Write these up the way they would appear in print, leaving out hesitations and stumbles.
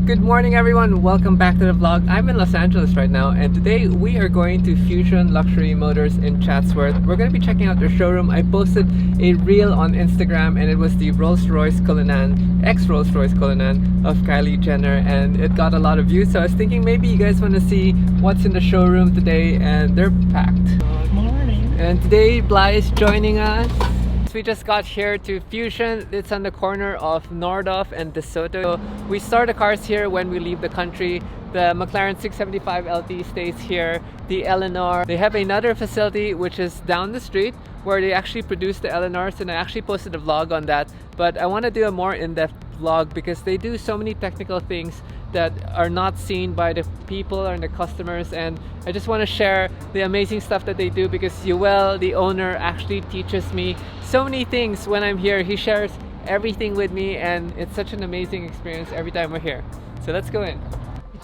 Good morning everyone, welcome back to the vlog. I'm in Los Angeles right now and today we are going to Fusion Luxury Motors in Chatsworth. We're going to be checking out their showroom. I posted a reel on Instagram and it was the Rolls-Royce Cullinan, ex-Rolls-Royce Cullinan of Kylie Jenner, and it got a lot of views. So I was thinking maybe you guys want to see what's in the showroom today, and they're packed. Good morning. And today Bly is joining us. We just got here to Fusion. It's on the corner of Nordhoff and DeSoto. We store the cars here when we leave the country. The McLaren 675 LT stays here. The Eleanor, they have another facility which is down the street where they actually produce the Eleanors, and I actually posted a vlog on that. But I want to do a more in-depth vlog because they do so many technical things that are not seen by the people and the customers, and I just want to share the amazing stuff that they do because Yoel, the owner, actually teaches me so many things when I'm here. He shares everything with me and it's such an amazing experience every time we're here. So let's go in.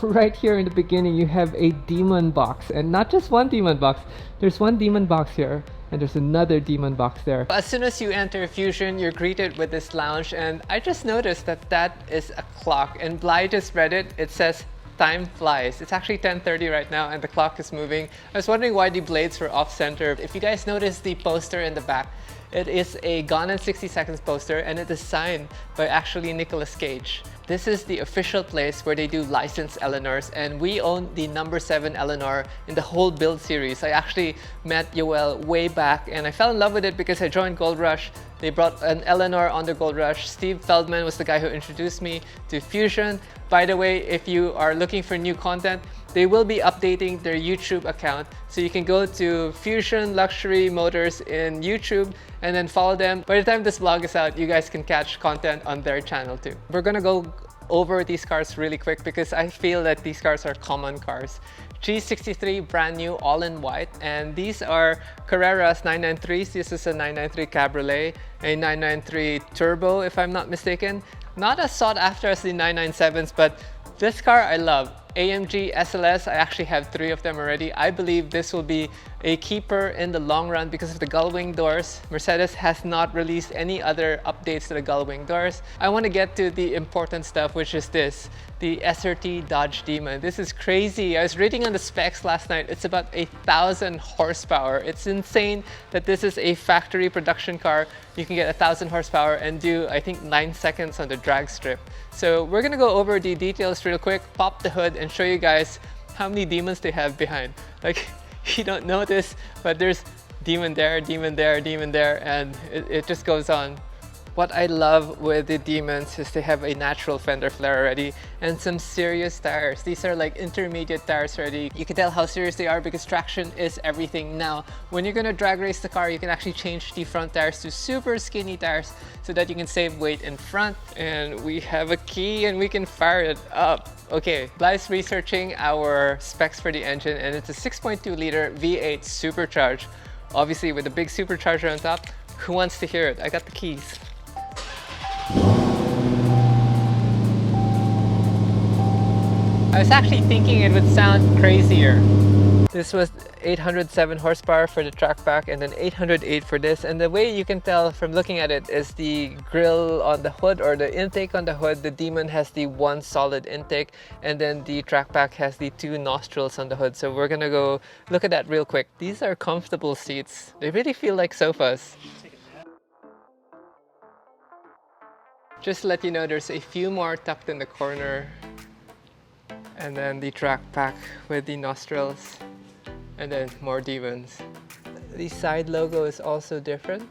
Right here in the beginning you have a demon box, and not just one demon box. There's one demon box here and there's another demon box there. As soon as you enter Fusion, you're greeted with this lounge, and I just noticed that that is a clock, and Bly just read it. It says time flies. It's actually 10:30 right now and the clock is moving. I was wondering why the blades were off center. If you guys notice the poster in the back, it is a Gone in 60 Seconds poster and it is signed by actually Nicolas Cage. This is the official place where they do licensed Eleanors, and we own the number 7 Eleanor in the whole build series. I actually met Yoel way back and I fell in love with it because I joined Gold Rush. They brought an Eleanor on the Gold Rush. Steve Feldman was the guy who introduced me to Fusion. By the way, if you are looking for new content, they will be updating their YouTube account. So you can go to Fusion Luxury Motors in YouTube and then follow them. By the time this vlog is out, you guys can catch content on their channel too. We're gonna go over these cars really quick because I feel that these cars are common cars. G63 brand new, all in white, and these are Carreras 993s. This is a 993 Cabriolet, a 993 Turbo if I'm not mistaken. Not as sought after as the 997s, but this car I love. AMG SLS, I actually have 3 of them already. I believe this will be a keeper in the long run because of the gull-wing doors. Mercedes has not released any other updates to the gull-wing doors. I want to get to the important stuff, which is this, the SRT Dodge Demon. This is crazy. I was reading on the specs last night. It's about 1,000 horsepower. It's insane that this is a factory production car. You can get 1,000 horsepower and do, I think, 9 seconds on the drag strip. So we're gonna go over the details real quick, pop the hood, and show you guys how many demons they have behind. Like, you don't notice, but there's demon there, demon there, demon there, and it just goes on. What I love with the demons is they have a natural fender flare already and some serious tires. These are like intermediate tires already. You can tell how serious they are because traction is everything. Now, when you're gonna drag race the car, you can actually change the front tires to super skinny tires so that you can save weight in front. And we have a key and we can fire it up. Okay, Bly's researching our specs for the engine, and it's a 6.2 liter V8 supercharged. Obviously with a big supercharger on top. Who wants to hear it? I got the keys. I was actually thinking it would sound crazier. This was 807 horsepower for the track pack and then 808 for this. And the way you can tell from looking at it is the grill on the hood, or the intake on the hood. The Demon has the one solid intake, and then the track pack has the 2 nostrils on the hood. So we're gonna go look at that real quick. These are comfortable seats. They really feel like sofas. Just to let you know, there's a few more tucked in the corner. And then the track pack with the nostrils, and then more demons. The side logo is also different,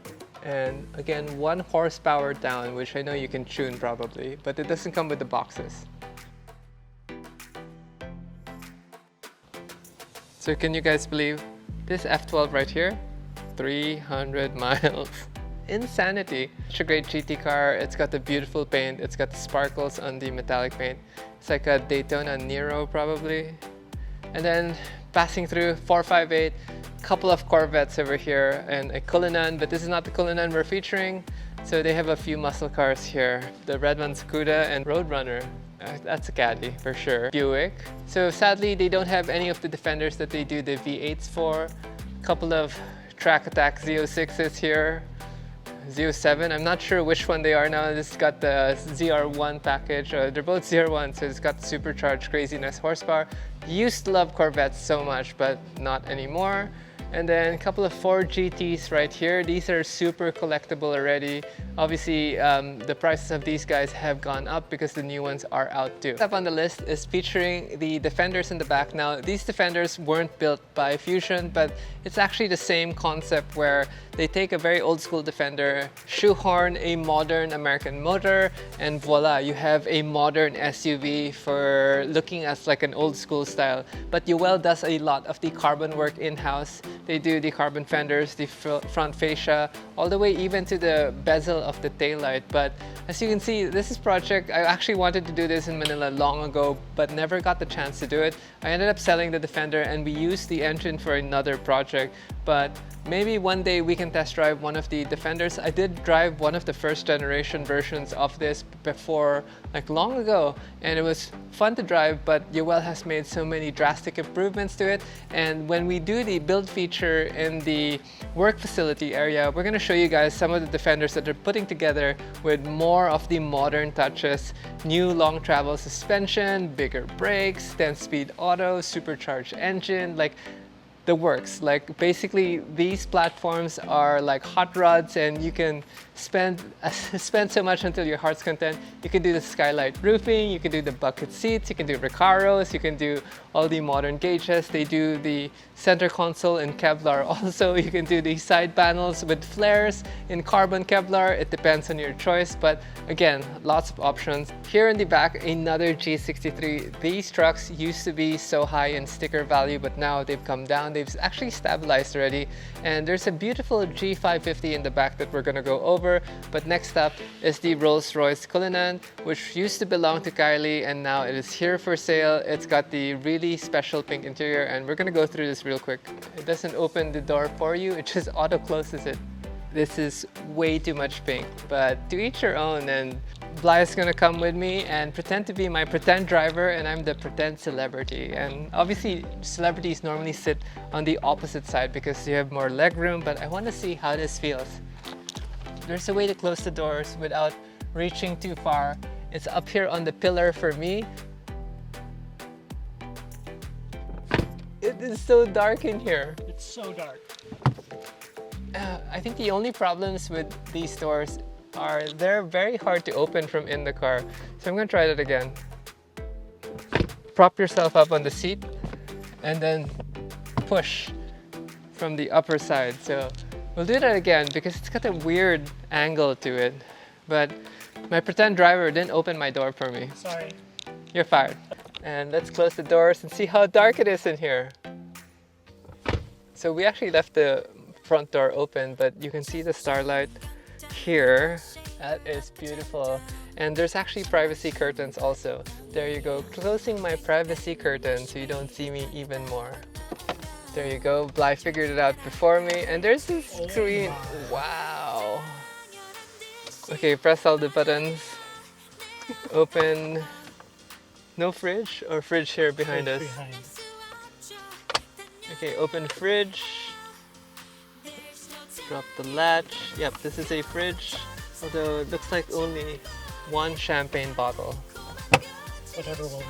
and again 1 horsepower down, which I know you can tune probably, but it doesn't come with the boxes. So can you guys believe this F12 right here? 300 miles. Insanity. It's a great GT car. It's got the beautiful paint. It's got the sparkles on the metallic paint. It's like a Daytona Nero probably. And then passing through 458, couple of Corvettes over here, and a Cullinan, but this is not the Cullinan we're featuring. So they have a few muscle cars here. The red one's Cuda and Roadrunner. That's a caddy for sure. Buick. So sadly, they don't have any of the Defenders that they do the V8s for. Couple of Track Attack Z06s here. Z07. I'm not sure which one they are now. This has got the ZR1 package. They're both ZR1, so it's got the supercharged craziness horsepower. Used to love Corvettes so much, but not anymore. And then a couple of Ford GTs right here. These are super collectible already. Obviously, the prices of these guys have gone up because the new ones are out too. Up on the list is featuring the Defenders in the back. Now, these Defenders weren't built by Fusion, but it's actually the same concept where they take a very old school Defender, shoehorn a modern American motor, and voila, you have a modern SUV for looking as like an old school style. But KYLIE does a lot of the carbon work in-house. They do the carbon fenders, the front fascia, all the way even to the bezel of the taillight. But as you can see, this is project, I actually wanted to do this in Manila long ago, but never got the chance to do it. I ended up selling the Defender and we used the engine for another project. But maybe one day we can test drive one of the Defenders. I did drive one of the first generation versions of this before, like long ago, and it was fun to drive, but KYLIE has made so many drastic improvements to it. And when we do the build feature in the work facility area, we're going to show you guys some of the Defenders that they're putting together with more of the modern touches, new long travel suspension, bigger brakes, 10-speed auto, supercharged engine, like the works. Like basically these platforms are like hot rods and you can spend so much until your heart's content. You can do the skylight roofing, you can do the bucket seats, you can do Recaros, you can do all the modern gauges. They do the center console in Kevlar also. You can do the side panels with flares in carbon Kevlar. It depends on your choice, but again, lots of options. Here in the back, another G63. These trucks used to be so high in sticker value, but now they've come down. They've actually stabilized already. And there's a beautiful G550 in the back that we're gonna go over. But next up is the Rolls-Royce Cullinan, which used to belong to KYLIE and now it is here for sale. It's got the really special pink interior and we're gonna go through this real quick. It doesn't open the door for you, it just auto closes it. This is way too much pink, but to each your own. And Bly is gonna come with me and pretend to be my pretend driver and I'm the pretend celebrity. And obviously celebrities normally sit on the opposite side because you have more leg room, but I wanna see how this feels. There's a way to close the doors without reaching too far. It's up here on the pillar for me. It is so dark in here. It's so dark. I think the only problems with these doors are they're very hard to open from in the car. So I'm gonna try that again. Prop yourself up on the seat and then push from the upper side. So we'll do that again because it's got a weird angle to it. But my pretend driver didn't open my door for me. Sorry. You're fired. And let's close the doors and see how dark it is in here. So we actually left the front door open, but you can see the starlight here. That is beautiful. And there's actually privacy curtains also. There you go, closing my privacy curtain so you don't see me even more. There you go, Bly figured it out before me. And there's this screen. Wow. Okay, press all the buttons. Open. No fridge or fridge here behind us? Behind. Okay, open fridge. Drop the latch. Yep, this is a fridge. Although it looks like only one champagne bottle. Whatever will be.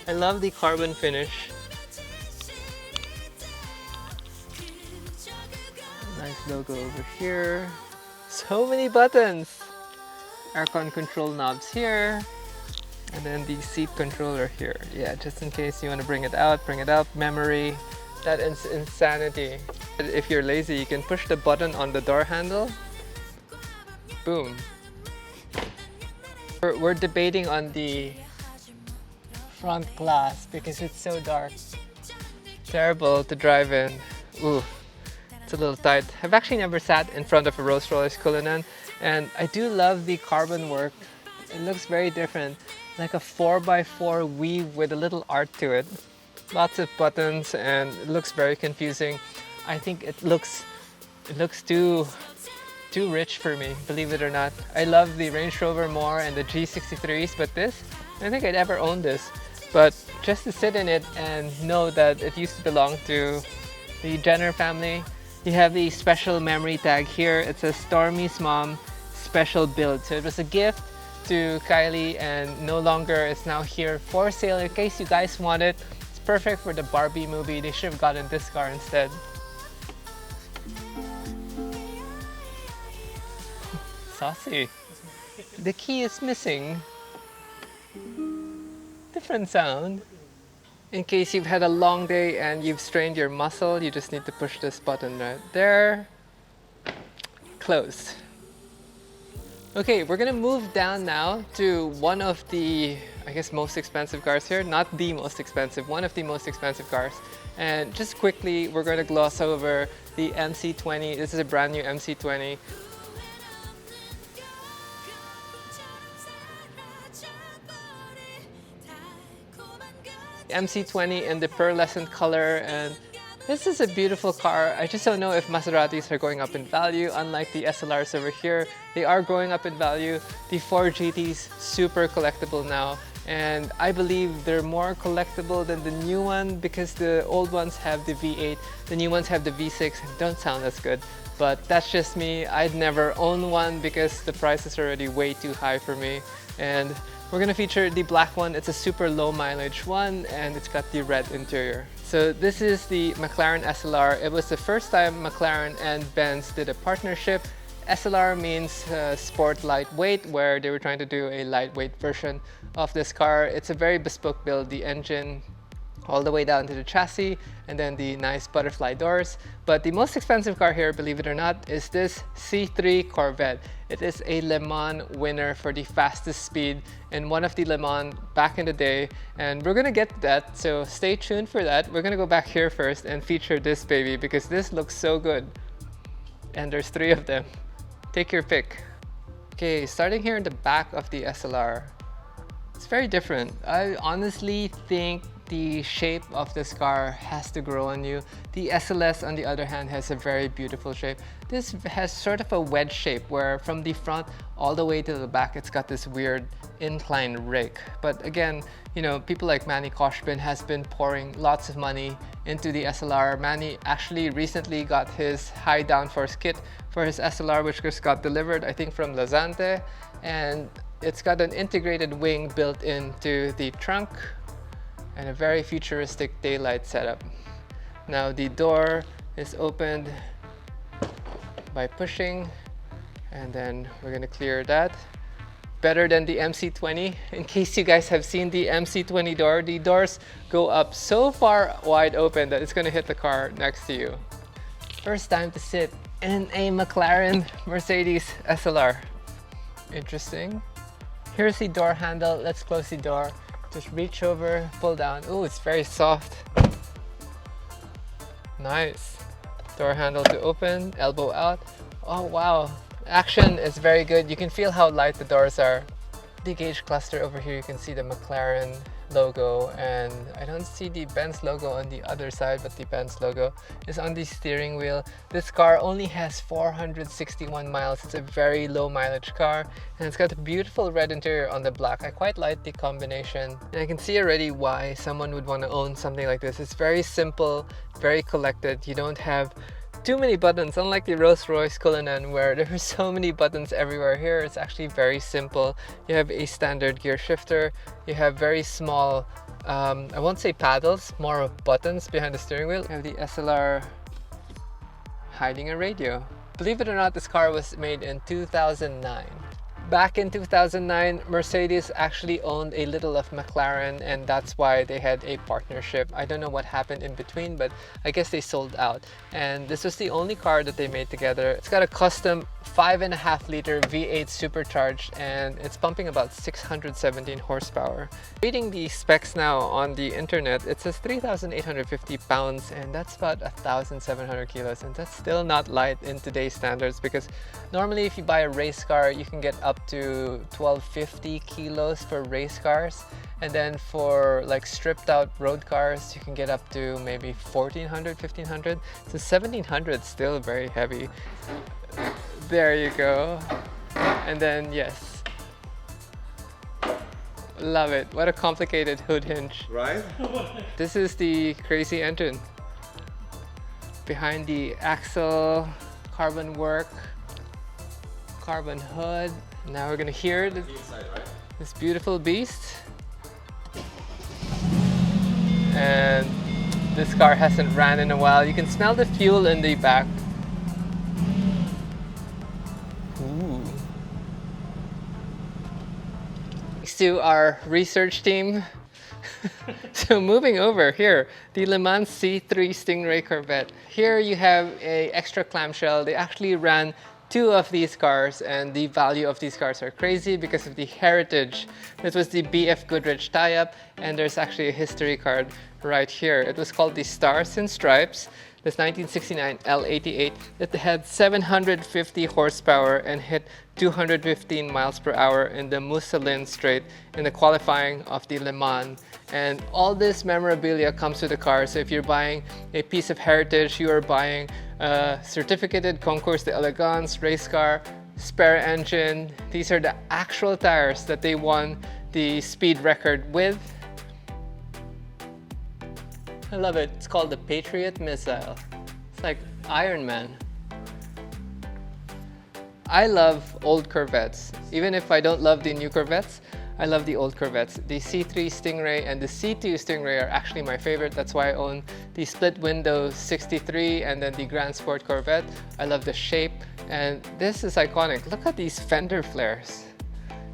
I love the carbon finish. Nice logo over here. So many buttons. Aircon control knobs here. And then the seat controller here. Yeah, just in case you want to bring it out, bring it up. Memory. That is insanity. If you're lazy, you can push the button on the door handle. Boom. We're debating on the front glass because it's so dark. Terrible to drive in. Ooh, it's a little tight. I've actually never sat in front of a Rolls-Royce Cullinan, and I do love the carbon work. It looks very different, like a 4x4 weave with a little art to it. Lots of buttons and it looks very confusing. I think it looks too rich for me, believe it or not. I love the Range Rover more and the G63s, but this, I think I'd ever own this. But just to sit in it and know that it used to belong to the Jenner family, You have the special memory tag here. It says Stormy's mom special build. So it was a gift to Kylie and no longer is now here for sale in case you guys want it. It's perfect for the Barbie movie. They should have gotten this car instead. Saucy. The key is missing. Different sound. In case you've had a long day and you've strained your muscle, you just need to push this button right there. Closed. Okay, we're gonna move down now to one of the, I guess, most expensive cars here. Not the most expensive, one of the most expensive cars. And just quickly, we're gonna gloss over the MC20. This is a brand new MC20. MC20 in the pearlescent color, and this is a beautiful car. I just don't know if Maseratis are going up in value. Unlike the SLRs over here, they are going up in value. The 4 GTs, super collectible now, and I believe they're more collectible than the new one because the old ones have the V8, the new ones have the V6. Don't sound as good, but that's just me. I'd never own one because the price is already way too high for me. And we're gonna feature the black one. It's a super low mileage one and it's got the red interior. So this is the McLaren SLR. It was the first time McLaren and Benz did a partnership. SLR means sport lightweight, where they were trying to do a lightweight version of this car. It's a very bespoke build. The engine all the way down to the chassis, and then the nice butterfly doors. But the most expensive car here, believe it or not, is this C3 Corvette. It is a Le Mans winner for the fastest speed in one of the Le Mans back in the day, and we're gonna get to that, so stay tuned for that. We're gonna go back here first and feature this baby because this looks so good. And there's 3 of them. Take your pick. Okay, starting here in the back of the SLR. It's very different. I honestly think the shape of this car has to grow on you. The SLS, on the other hand, has a very beautiful shape. This has sort of a wedge shape where from the front all the way to the back, it's got this weird incline rake. But again, you know, people like Manny Koshbin has been pouring lots of money into the SLR. Manny actually recently got his high downforce kit for his SLR, which just got delivered, I think, from Lazante. And it's got an integrated wing built into the trunk and a very futuristic daylight setup. Now the door is opened by pushing, and then we're gonna clear that. Better than the MC20. In case you guys have seen the MC20 door, the doors go up so far wide open that it's gonna hit the car next to you. First time to sit in a McLaren Mercedes SLR. Interesting. Here's the door handle. Let's close the door. Just reach over, pull down. Oh, it's very soft. Nice. Door handle to open, elbow out. Oh wow, action is very good. You can feel how light the doors are. The gauge cluster over here, you can see the McLaren logo, and I don't see the Benz logo on the other side, but the Benz logo is on the steering wheel. This car only has 461 miles. It's a very low mileage car, and it's got a beautiful red interior on the black. I quite like the combination, and I can see already why someone would want to own something like this. It's very simple, very collected. You don't have too many buttons, unlike the Rolls-Royce Cullinan where there are so many buttons everywhere. Here it's actually very simple. You have a standard gear shifter, you have very small, I won't say paddles, more of buttons behind the steering wheel. You have the SLR hiding a radio. Believe it or not, this car was made in 2009. Back in 2009, Mercedes actually owned a little of McLaren, and that's why they had a partnership. I don't know what happened in between, but I guess they sold out. And this was the only car that they made together. It's got a custom 5.5 liter V8 supercharged, and it's pumping about 617 horsepower. Reading the specs now on the internet, it says 3,850 pounds, and that's about 1,700 kilos. And that's still not light in today's standards, because normally if you buy a race car, you can get up to 1,250 kilos for race cars, and then for like stripped out road cars you can get up to maybe 1,400, 1,500. So 1,700 is still very heavy. There you go. And then yes, love it. What a complicated hood hinge, right? This is the crazy engine. behind the axle, carbon work, carbon hood. Now we're gonna hear this beautiful beast. And this car hasn't ran in a while. You can smell the fuel in the back. Ooh. Thanks to our research team. So moving over here, the Le Mans C3 Stingray Corvette. Here you have a extra clamshell. They actually ran 2 of these cars, and the value of these cars are crazy because of the heritage. This was the BF Goodrich tie-up, and there's actually a history card right here. It was called the Stars and Stripes. This 1969 L88. It had 750 horsepower and hit 215 miles per hour in the Mousseline Straight in the qualifying of the Le Mans. And all this memorabilia comes with the car. So if you're buying a piece of heritage, you are buying a certificated Concours d'Elegance race car, spare engine. These are the actual tires that they won the speed record with. I love it. It's called the Patriot Missile. It's like Iron Man. I love old Corvettes. Even if I don't love the new Corvettes, I love the old Corvettes. The C3 Stingray and the C2 Stingray are actually my favorite. That's why I own the split window 63 and then the Grand Sport Corvette. I love the shape, and this is iconic. Look at these fender flares.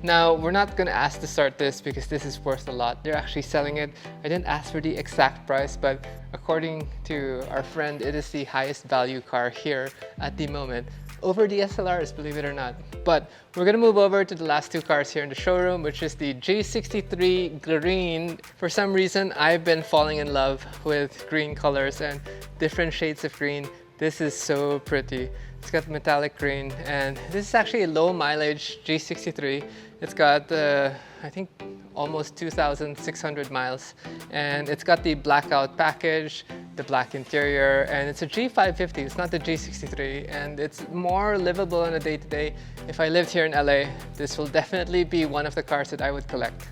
Now, we're not gonna ask to start this because this is worth a lot. They're actually selling it. I didn't ask for the exact price, but according to our friend, it is the highest value car here at the moment, over the SLRs, believe it or not. But we're gonna move over to the last 2 cars here in the showroom, which is the G63 Green. For some reason, I've been falling in love with green colors and different shades of green. This is so pretty. It's got metallic green, and this is actually a low mileage G63. It's got, I think, almost 2,600 miles, and it's got the blackout package, the black interior, and it's a G550. It's not the G63, and it's more livable on a day-to-day. If I lived here in LA, this will definitely be one of the cars that I would collect.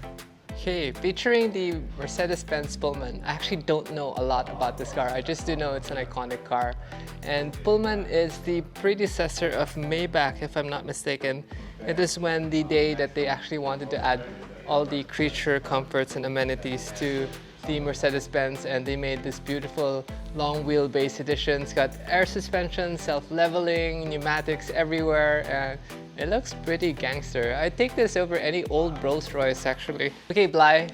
Okay, featuring the Mercedes-Benz Pullman. I actually don't know a lot about this car. I just do know it's an iconic car. And Pullman is the predecessor of Maybach, if I'm not mistaken. It is when the day that they actually wanted to add all the creature comforts and amenities to the Mercedes-Benz, and they made this beautiful long wheelbase edition. It's got air suspension, self-leveling, pneumatics everywhere, and it looks pretty gangster. I'd take this over any old Rolls Royce actually. Okay, Bly,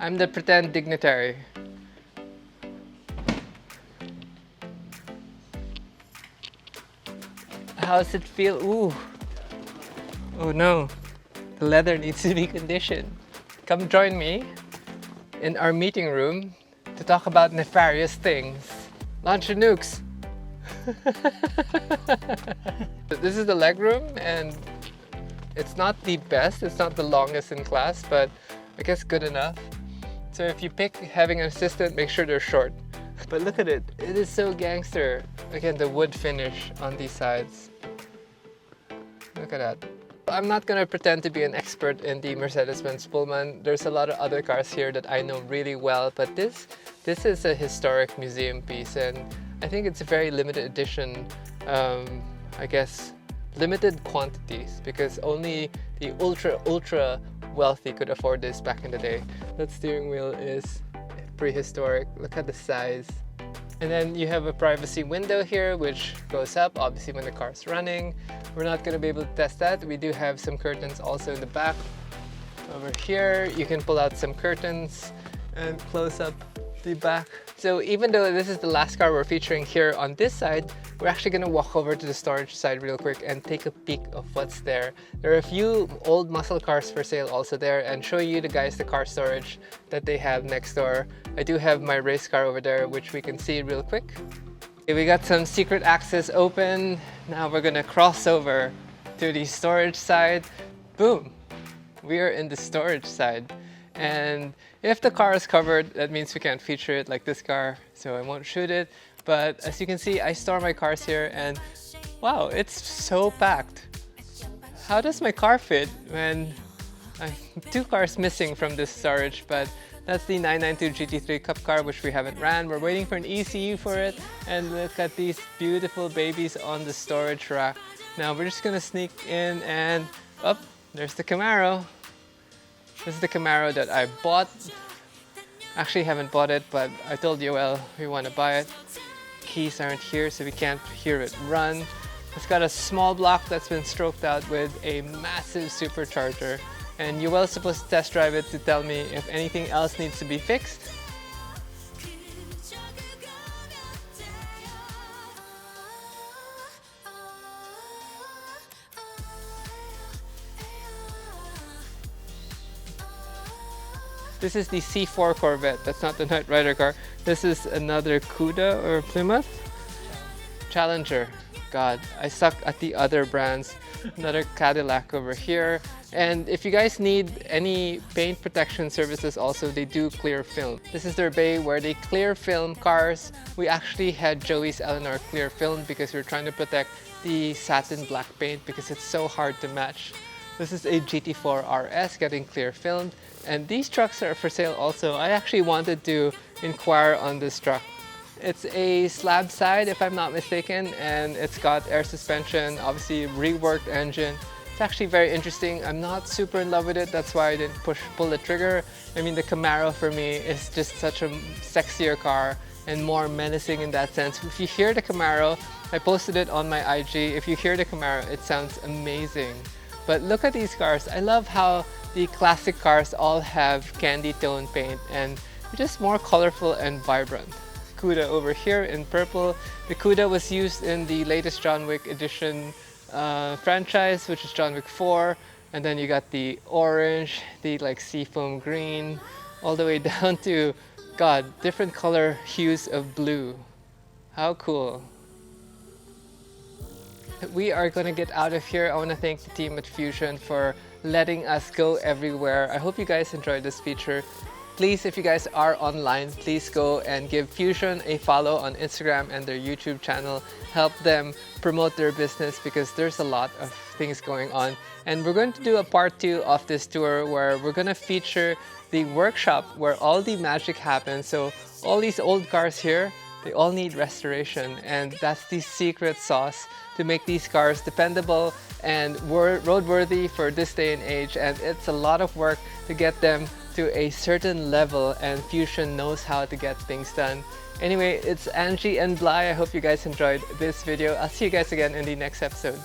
I'm the pretend dignitary. How's it feel? Ooh. Oh no, the leather needs to be conditioned. Come join me in our meeting room to talk about nefarious things. Launch your nukes. This is the legroom, and it's not the best, it's not the longest in class, but I guess good enough. So if you pick having an assistant, make sure they're short. But look at it, it is so gangster. Again, the wood finish on these sides. Look at that. I'm not gonna pretend to be an expert in the Mercedes-Benz Pullman. There's a lot of other cars here that I know really well, but this is a historic museum piece, and I think it's a very limited edition, I guess limited quantities, because only the ultra wealthy could afford this back in the day. That steering wheel is prehistoric. Look at the size. And then you have a privacy window here which goes up obviously when the car's running. We're not going to be able to test that. We do have some curtains also in the back. Over here you can pull out some curtains and close up the back. So even though this is the last car we're featuring here on this side, we're actually going to walk over to the storage side real quick and take a peek of what's there. There are a few old muscle cars for sale also there, and show you guys the car storage that they have next door. I do have my race car over there, which we can see real quick. Okay, we got some secret access open. Now we're going to cross over to the storage side. Boom! We are in the storage side. And if the car is covered, that means we can't feature it like this car, so I won't shoot it. But as you can see, I store my cars here, and wow, it's so packed. How does my car fit when I have two cars missing from this storage? But That's the 992 GT3 Cup car, which we haven't ran. We're waiting for an ECU for it. And look at these beautiful babies on the storage rack. Now we're just gonna sneak in and up. There's the Camaro. This is the Camaro that I bought. Actually haven't bought it, but I told Yoel we want to buy it. Keys aren't here, so we can't hear it run. It's got a small block that's been stroked out with a massive supercharger. And Yoel's supposed to test drive it to tell me if anything else needs to be fixed. This is the C4 Corvette. That's not the Knight Rider car. This is another Cuda or Plymouth Challenger. God, I suck at the other brands. Another Cadillac over here. And if you guys need any paint protection services also, they do clear film. This is their bay where they clear film cars. We actually had Joey's Eleanor clear film because we were trying to protect the satin black paint because it's so hard to match. This is a GT4 RS getting clear filmed. And these trucks are for sale also. I actually wanted to inquire on this truck. It's a slab side, if I'm not mistaken, and it's got air suspension, obviously reworked engine. It's actually very interesting. I'm not super in love with it, that's why I didn't pull the trigger. I mean, the Camaro for me is just such a sexier car and more menacing in that sense. If you hear the Camaro, I posted it on my IG. If you hear the Camaro, it sounds amazing. But look at these cars. I love how the classic cars all have candy tone paint and just more colorful and vibrant. Cuda over here in purple. The Cuda was used in the latest John Wick edition franchise, which is John Wick 4. And then you got the orange, the like seafoam green, all the way down to, God, different color hues of blue. How cool. We are going to get out of here. I want to thank the team at Fusion for letting us go everywhere. I hope you guys enjoyed this feature. Please, if you guys are online, please go and give Fusion a follow on Instagram and their YouTube channel. Help them promote their business because there's a lot of things going on. And we're going to do a part 2 of this tour where we're going to feature the workshop where all the magic happens. So all these old cars here, they all need restoration, and that's the secret sauce to make these cars dependable and roadworthy for this day and age. And it's a lot of work to get them to a certain level, and Fusion knows how to get things done. Anyway, it's Angie and Bly. I hope you guys enjoyed this video. I'll see you guys again in the next episode.